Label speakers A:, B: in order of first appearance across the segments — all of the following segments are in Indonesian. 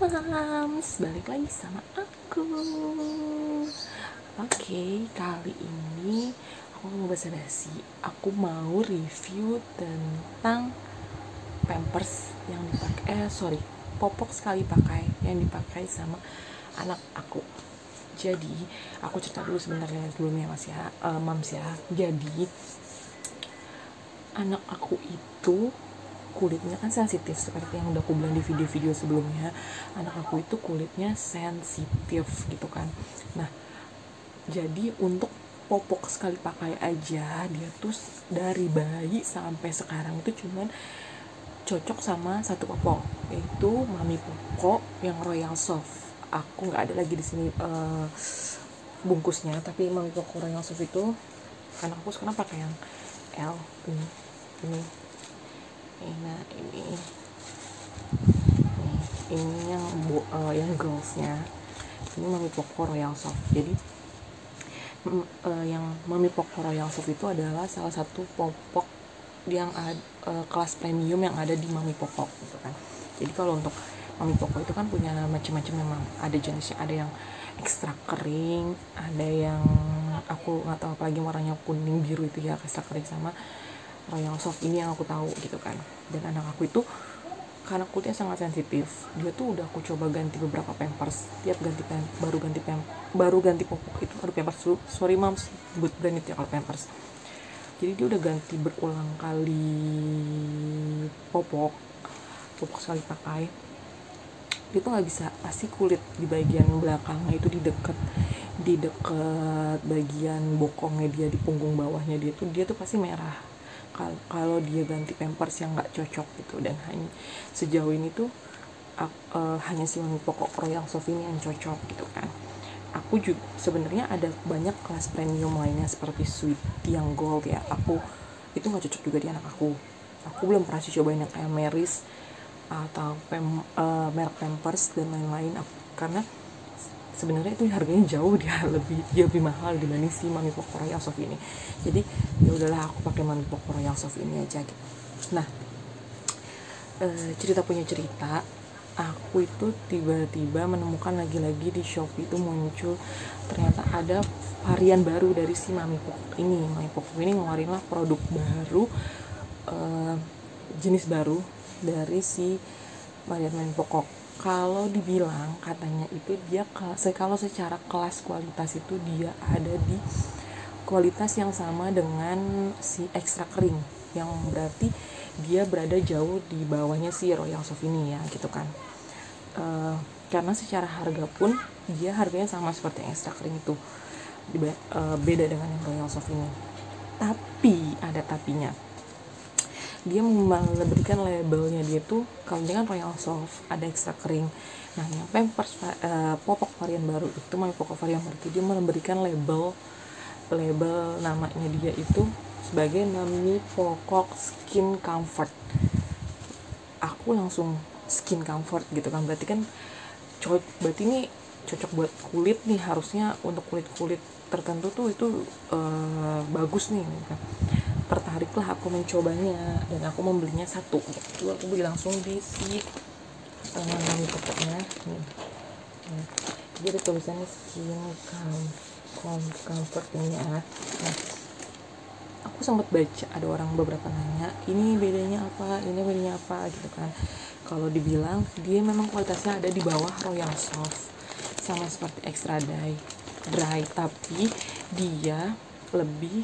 A: Mams, balik lagi sama aku. Oke, kali ini aku mau basa-basi. Aku mau review tentang Pampers yang dipakai, popok sekali pakai yang dipakai sama anak aku. Jadi, aku cerita dulu sebenarnya sebelumnya Mams ya. Jadi, anak aku itu kulitnya kan sensitif seperti yang udah aku bilang di video-video sebelumnya. Anak aku itu kulitnya sensitif gitu kan. Nah, jadi untuk popok sekali pakai aja dia tuh dari bayi sampai sekarang itu cuman cocok sama satu popok, yaitu Mami Poko yang Royal Soft. Aku nggak ada lagi di sini bungkusnya, tapi Mami Poko Royal Soft itu anak aku sekarang pakai yang L ini. Nah ini yang girlsnya ini Mami Poko Royal Soft. Jadi yang Mami Poko Royal Soft itu adalah salah satu popok yang kelas premium yang ada di Mami Poko gitu kan. Jadi kalau untuk Mami Poko itu kan punya macam-macam, memang ada jenisnya, ada yang ekstra kering, ada yang aku nggak tahu apalagi warnanya kuning biru itu ya, ekstra kering, sama Royal Soft ini yang aku tahu gitu kan. Dan anak aku itu karena kulitnya sangat sensitif, dia tuh udah aku coba ganti beberapa Pampers. Tiap baru ganti popok itu, Pampers dulu, sorry Mams, buat brand itu ya kalau Pampers. Jadi dia udah ganti berulang kali popok sekali pakai. Dia tuh nggak bisa, pasti kulit di bagian belakangnya itu di dekat bagian bokongnya dia, di punggung bawahnya dia tuh pasti merah kalau dia ganti Pampers yang nggak cocok gitu. Dan hanya sejauh ini tuh hanya si Mami Poko Royal Soft ini yang cocok gitu kan. Aku juga sebenarnya ada banyak kelas premium lainnya seperti Sweet yang gold ya, aku itu nggak cocok juga di anak aku belum pernah sih cobain yang kayak Mary's atau merek Pampers dan lain-lain, karena sebenarnya itu harganya jauh lebih mahal dibanding si Mami Poko Royal Soft ini. Jadi ya udahlah, aku pakai Mami Poko Royal Soft ini aja gitu. Nah, cerita, aku itu tiba-tiba menemukan lagi-lagi di Shopee itu muncul, ternyata ada varian baru dari si Mami Poko ini. Mami Poko ini ngeluarin lah produk baru, jenis baru dari si varian Mami Poko. Kalau dibilang katanya itu dia kalau secara kelas kualitas itu dia ada di kualitas yang sama dengan si ekstra kering, yang berarti dia berada jauh di bawahnya si Royal Soft ini ya gitu kan. Karena secara harga pun dia harganya sama seperti yang ekstra kering itu, beda dengan yang Royal Soft ini. Tapi ada tapinya, dia memberikan labelnya dia tuh, kalau dengan Royal Soft ada ekstra kering. Nah, yang Pampers popok varian baru itu, Mami Poko varian baru itu, dia memberikan label namanya dia itu sebagai Mami Poko Skin Comfort. Aku langsung skin comfort gitu kan, berarti kan berarti ini cocok buat kulit nih, harusnya untuk kulit tertentu tuh itu bagus nih kan. Tertariklah aku mencobanya dan aku membelinya satu gitu. Aku beli langsung di si Mami Pokoknya nih. Jadi ada tulisannya skin comfort ini ya. Nah, aku sempat baca ada beberapa nanya, ini bedanya apa gitu kan. Kalau dibilang dia memang kualitasnya ada di bawah Royal Soft, sama seperti extra dry, tapi dia lebih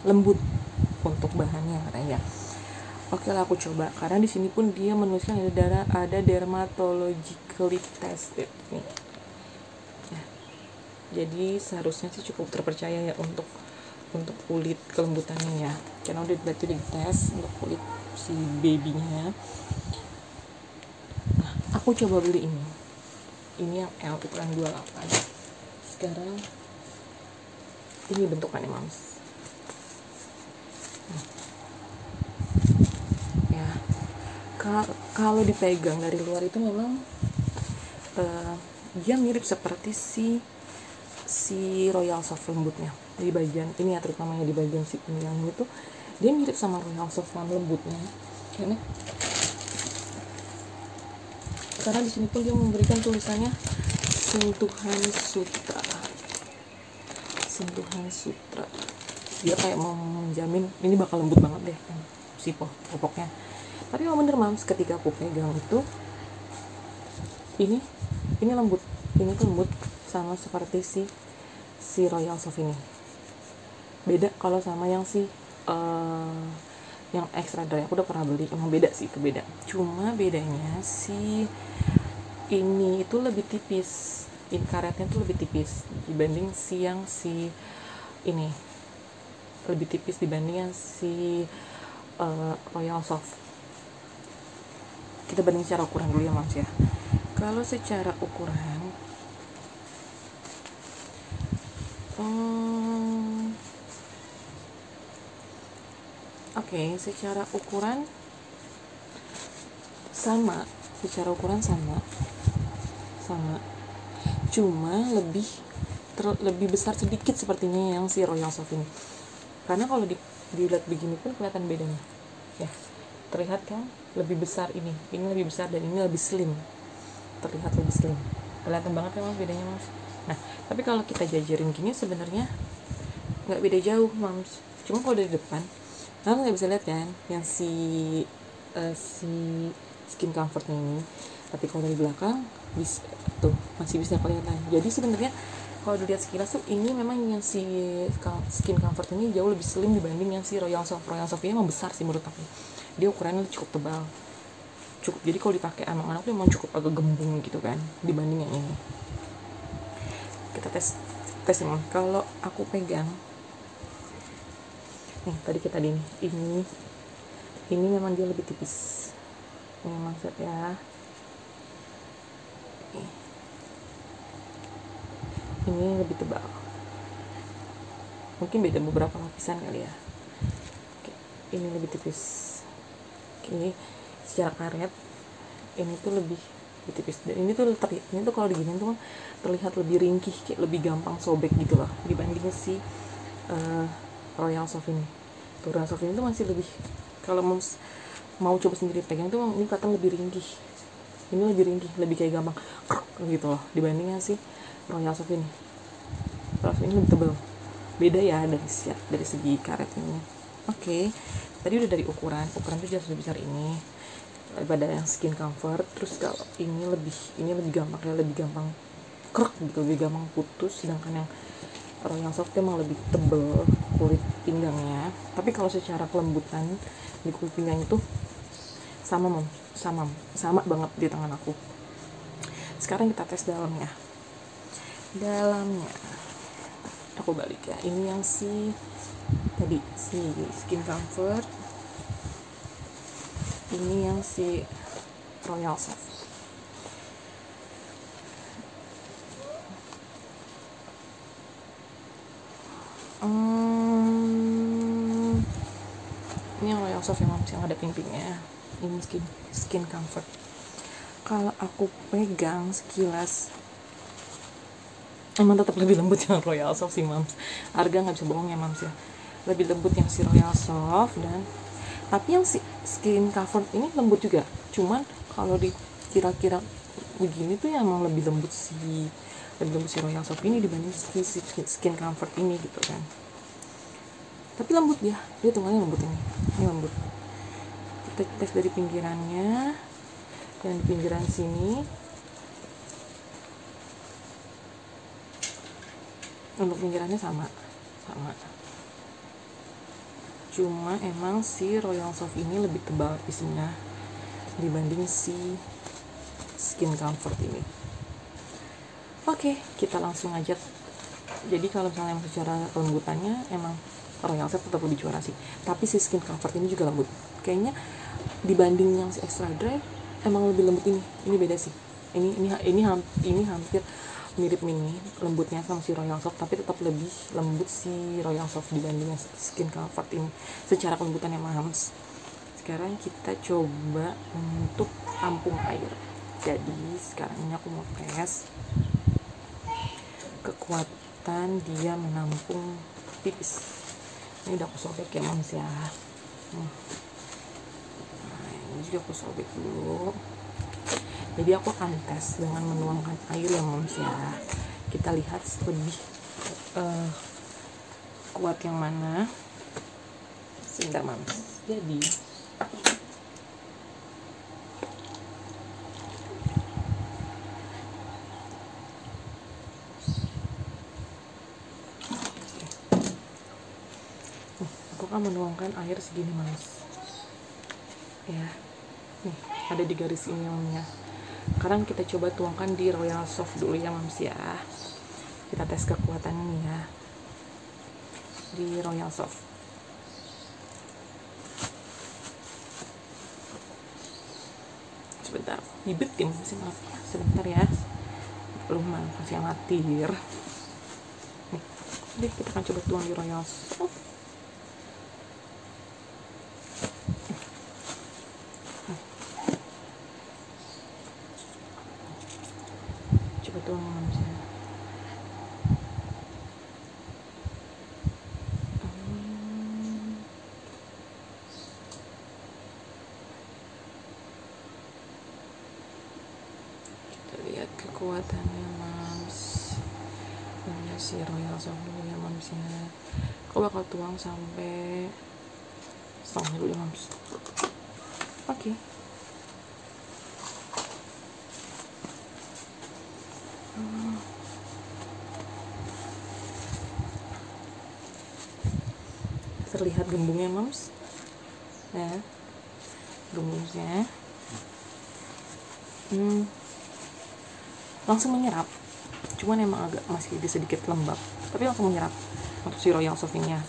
A: lembut untuk bahannya katanya. Oke lah, aku coba, karena di sini pun dia menuliskan ada dermatologically tested nih. Nah, jadi seharusnya sih cukup terpercaya ya untuk kulit kelembutannya ya, karena udah dites untuk kulit si babynya. Nah, aku coba beli ini yang L ukuran 28. Sekarang ini bentukannya Mams. Nah, ya, kalau dipegang dari luar itu memang dia mirip seperti si Royal Soft lembutnya di bagian ini ya, terutamanya di bagian si pinggang itu dia mirip sama Royal Soft lembutnya, karena karena di sini pun dia memberikan tulisannya sentuhan sutra. Dia kayak mau menjamin ini bakal lembut banget deh si popoknya. Tapi yang bener mams, ketika aku pegang itu ini lembut, ini tuh lembut sama seperti si Royal Soft ini. Beda kalau sama yang yang extra dry, aku udah pernah beli, emang beda sih, itu beda. Cuma bedanya si ini itu lebih tipis, karetnya tuh lebih tipis dibanding si ini, lebih tipis dibanding yang si Royal Soft. Kita banding secara ukuran dulu ya mams ya. Kalau secara ukuran secara ukuran sama, cuma lebih besar sedikit sepertinya yang si Royal Soft ini. Karena kalau dilihat begini pun kelihatan bedanya ya, terlihat kan lebih besar, ini lebih besar dan ini lebih slim, terlihat lebih slim, kelihatan banget ya mams bedanya mams. Nah tapi kalau kita jajarin gini sebenarnya nggak beda jauh mams, cuma kalau dari depan mams nggak bisa lihat kan yang si skin comfortnya ini, tapi kalau dari belakang masih bisa kelihatan. Jadi sebenarnya kalau dilihat sekilas tuh ini memang yang si skin comfort ini jauh lebih slim dibanding yang si Royal Soft ini emang besar sih menurut aku, dia ukurannya cukup tebal, jadi kalau dipakai anak-anak tuh memang cukup agak gembung gitu kan dibanding yang ini. Kita tes emang kalau aku pegang nih, tadi kita ini memang dia lebih tipis, ini maksudnya ini lebih tebal, mungkin beda beberapa lapisan kali ya. Ini lebih tipis. Secara karet ini tuh lebih tipis, dan ini tuh kalau diginiin tuh terlihat lebih ringkih, kayak lebih gampang sobek gitu loh dibanding si Royal Soft ini. Royal Soft ini tuh masih lebih, kalau mau coba sendiri pegang tuh ini kelihatan lebih ringkih, ini lebih ringkih, lebih kayak gampang gitu loh dibandingnya si Royal Soft ini. Royal Soft ini lebih tebal, beda ya dari segi karet ini. Tadi udah dari ukuran tuh jelas lebih besar ini daripada yang skin comfort. Terus kalau ini lebih gampang krek gitu, lebih gampang putus, sedangkan yang Royal Soft emang lebih tebel kulit pinggangnya. Tapi kalau secara kelembutan di kulit pinggang itu sama banget di tangan aku. Sekarang kita tes dalamnya aku balik ya, ini yang si skin comfort, ini yang si Royal Soft. Ini yang Royal Soft yang ada pink-pinknya, ini skin comfort. Kalau aku pegang sekilas emang tetap lebih lembut yang Royal Soft sih mams. Harga nggak bisa bohong ya mams ya, lebih lembut yang si Royal Soft. Dan tapi yang si skin comfort ini lembut juga, cuman kalau dikira-kira begini tuh ya emang lebih lembut si Royal Soft ini dibanding si skin comfort ini gitu kan. Tapi lembut dia tunggalnya lembut, ini lembut. Kita tes dari pinggirannya, dan di pinggiran sini untuk pinggirannya sama, cuma emang si Royal Soft ini lebih tebal lapisnya dibanding si skin comfort ini. Kita langsung aja. Jadi kalau misalnya secara kelembutannya emang Royal Soft tetap lebih juara sih, tapi si skin comfort ini juga lembut kayaknya dibanding yang si extra dry. Emang lebih lembut ini beda sih, ini hampir mirip lembutnya sama si Royal Soft, tapi tetap lebih lembut si Royal Soft dibanding skin comfort ini secara kelembutannya mams. Sekarang kita coba untuk tampung air. Jadi sekarang ini aku mau tes kekuatan dia menampung pipis. Ini udah aku sobek ya mams ya. Nah, ini juga aku sobek dulu. Jadi aku akan tes dengan menuangkan air ya moms ya. Kita lihat lebih kuat yang mana. Sebentar moms. Jadi aku akan menuangkan air segini moms ya. Nih ada di garis ini momnya. Sekarang kita coba tuangkan di Royal Soft dulu ya moms ya. Kita tes kekuatannya nih ya di Royal Soft. Sebentar, bibit ya moms, maaf ya, sebentar ya, belum masih amatir nih. Jadi kita akan coba tuang di Royal Soft. Coba tuang moms ya. Lihat kekuatannya moms. Ini si Royal Soft dulu ya moms ya. Aku bakal tuang sampai setengah dulu ya moms. Oke. Terlihat gembungnya moms ya, gembungnya langsung menyerap, cuman emang agak masih sedikit lembab, tapi langsung menyerap untuk si Royal Soft-nya.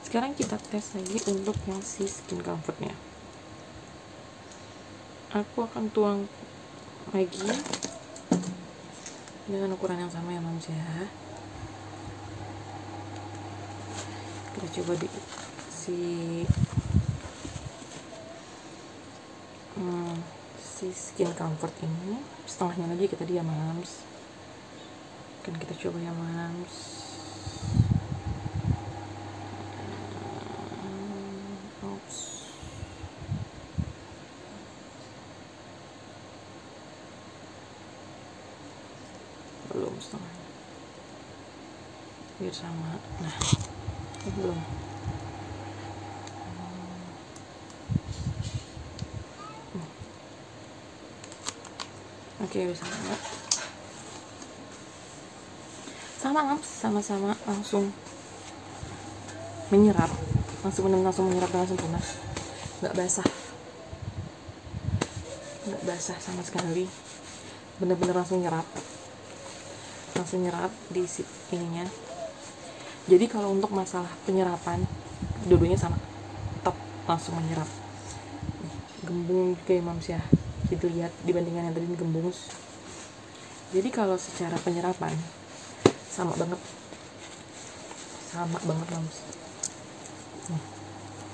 A: Sekarang kita tes lagi untuk yang si Skin Comfort-nya. Aku akan tuang lagi dengan ukuran yang sama ya moms ya. Kita coba di si Skin Comfort ini setengahnya lagi kita dia moms. Kan kita coba ya moms. Belum setengahnya, biar sama. Nah ini belum. Oke, bisa sama moms, sama-sama langsung menyerap, langsung menyerap dengan sempurna, nggak basah sama sekali, bener-bener langsung nyerap di ininya. Jadi kalau untuk masalah penyerapan dua-duanya sama, top, langsung menyerap. Gembung juga ya moms ya, jadi lihat dibandingkan yang tadi gembung. Jadi kalau secara penyerapan sama banget moms.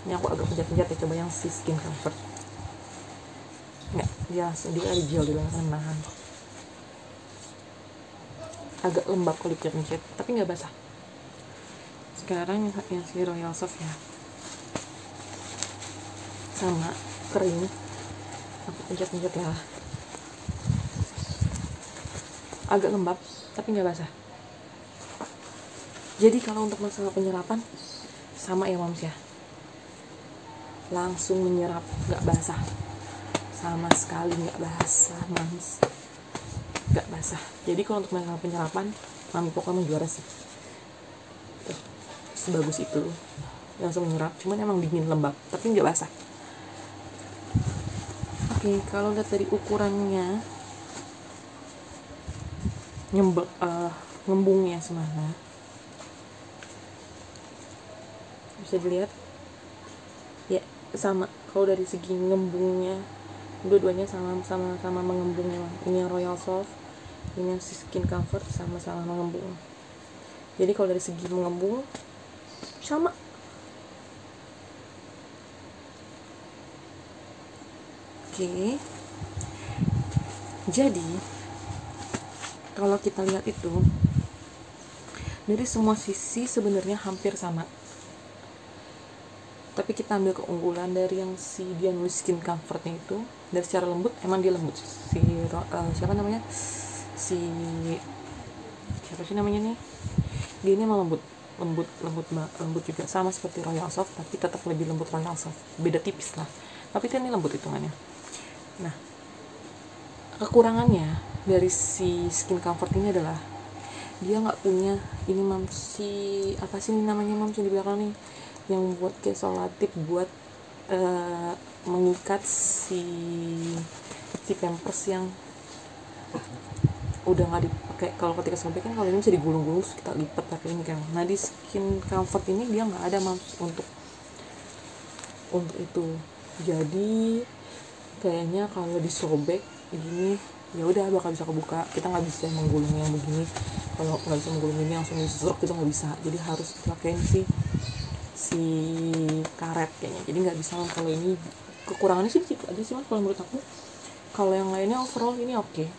A: Ini aku agak penjat-penjat ya, coba yang si Skin Comfort. Nggak, dia langsung dia ada gel di langsung nahan. Agak lembab kalau dipencet, tapi nggak basah. Sekarang yang si Royal Soft ya, sama kering. Aku pencet-pencet ya, agak lembab tapi nggak basah. Jadi kalau untuk masalah penyerapan sama ya moms ya, langsung menyerap, nggak basah sama sekali, nggak basah moms, nggak basah. Jadi kalau untuk masalah penyerapan Mami pokoknya juara sih, sebagus itu, langsung menyerap, cuman emang dingin lembab tapi nggak basah. Oke, kalau lihat dari ukurannya, ngembungnya semana bisa dilihat ya, sama. Kalau dari segi ngembungnya dua-duanya sama mengembung. Ini yang Royal Soft, ini yang Skin Comfort, sama-sama mengembung. Jadi kalau dari segi mengembung sama. Oke. Jadi kalau kita lihat itu dari semua sisi sebenarnya hampir sama. tapi kita ambil keunggulan dari yang si dia nulis skin comfortnya itu. Dari secara lembut emang dia lembut, siapa namanya, siapa sih namanya nih, dia ini emang lembut juga, sama seperti Royal Soft tapi tetap lebih lembut Royal Soft, beda tipis lah, tapi kan ini lembut hitungannya. Nah, kekurangannya dari si skin comfort ini adalah dia nggak punya ini mams, si apa sih ini namanya mams yang di belakang nih, yang buat kayak solatif buat mengikat si pampers yang udah nggak dipakai. Kalau ketika sobek kan, kalau ini bisa digulung-gulung terus kita lipat pakai ini kan. Nah di skin comfort ini dia nggak ada mams untuk itu, jadi kayaknya kalau disobek gini ya udah bakal bisa kebuka, kita nggak bisa menggulung yang begini. Kalau nggak bisa menggulung ini langsung diserok itu nggak bisa, jadi harus pakai si karet kayaknya, jadi nggak bisa. Kalau ini kekurangannya sih gitu aja sih mas kalau menurut aku. Kalau yang lainnya overall ini oke.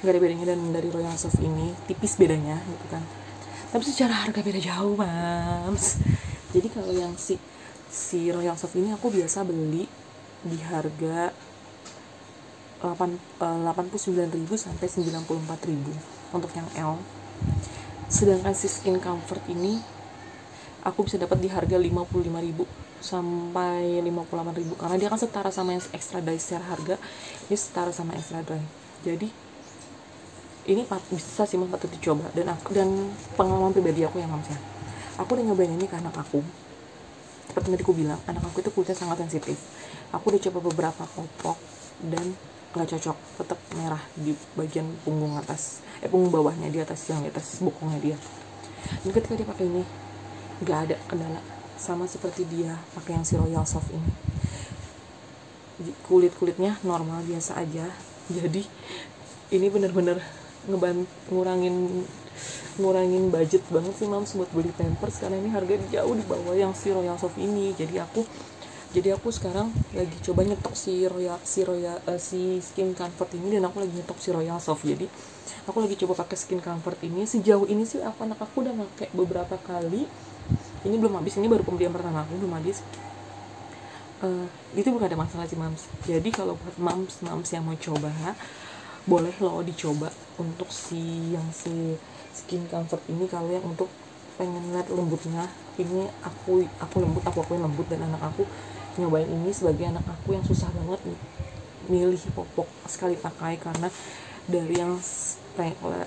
A: Nggak ada bedanya dan dari Royal Soft ini, tipis bedanya gitu kan, tapi secara harga beda jauh mams. Jadi kalau yang si Royal Soft ini aku biasa beli di harga 89.000 sampai 94.000 untuk yang L. Sedangkan si skin comfort ini aku bisa dapat di harga 55.000 sampai 58.000, karena dia kan setara sama yang extra dry. Secara harga ini setara sama extra dry, jadi ini bisa sih patut dicoba. Dan pengalaman pribadi aku ya mams ya, aku udah nyobain ini ke anak aku. Seperti tadi aku bilang, anak aku itu kulitnya sangat sensitif. Aku udah coba beberapa popok dan nggak cocok, tetap merah di bagian punggung atas, punggung bawahnya, di atas, yang di atas bokongnya dia. Dan ketika dia pakai ini nggak ada kendala, sama seperti dia pakai yang si Royal Soft ini. Kulitnya normal biasa aja. Jadi ini benar-benar ngurangin budget banget sih mams buat beli pampers, karena ini harga jauh di bawah yang si Royal Soft ini. Jadi aku sekarang lagi coba nyetok si skin comfort ini, dan aku lagi nyetok si Royal Soft. Jadi aku lagi coba pakai skin comfort ini. Sejauh ini sih anak aku udah pakai beberapa kali. Ini belum habis, ini baru pembelian pertama aku, belum habis. Itu bukan ada masalah sih mams. Jadi kalau buat mams yang mau coba, boleh lo dicoba untuk si skin comfort ini. Kalau yang untuk pengen lihat lembutnya, ini aku akuin lembut, dan anak aku nyobain ini sebagai anak aku yang susah banget milih popok sekali pakai, karena dari yang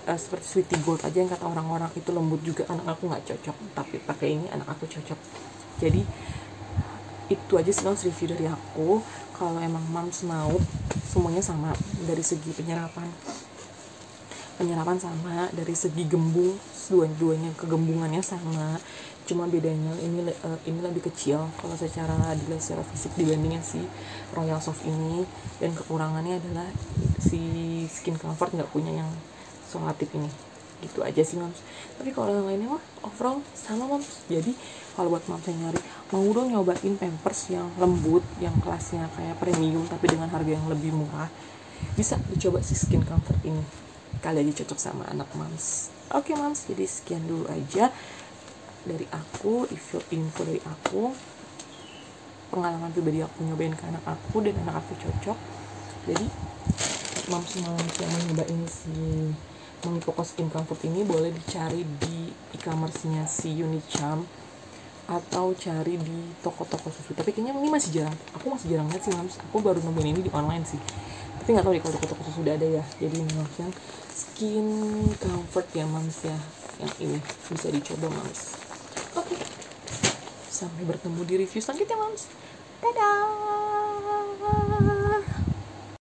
A: seperti Sweetie Gold aja yang kata orang-orang itu lembut juga, anak aku nggak cocok, tapi pakai ini anak aku cocok. Jadi itu aja sih mams review dari aku. Kalau emang mams mau semuanya sama, dari segi penyerapan sama, dari segi gembung, dua-duanya kegembungannya sama, cuma bedanya ini lebih kecil kalau secara dilihat secara fisik dibandingin si Royal Soft ini. Dan kekurangannya adalah si skin comfort nggak punya yang solatif ini. Gitu aja sih mams. Tapi kalau yang lainnya mah overall sama mams. Jadi kalau buat mams yang nyari mau dong nyobain pampers yang lembut, yang kelasnya kayak premium tapi dengan harga yang lebih murah, bisa dicoba si skin comfort ini, kali aja cocok sama anak mams. Oke mams, jadi sekian dulu aja dari aku, info dari aku, pengalaman pribadi aku nyobain ke anak aku dan anak aku cocok. Jadi mams yang mau nyobain si Mommy Poco Skin Comfort ini boleh dicari di e-commerce-nya si Unicharm atau cari di toko-toko susu. Tapi kayaknya ini masih jarang, aku masih jarang lihat sih mams. Aku baru nemuin ini di online sih, tapi nggak tahu deh kalau toko-toko susu udah ada ya. Jadi ini mams yang Skin Comfort ya mams ya, yang ini bisa dicoba mams. Oke, sampai bertemu di review selanjutnya mams. Dadah.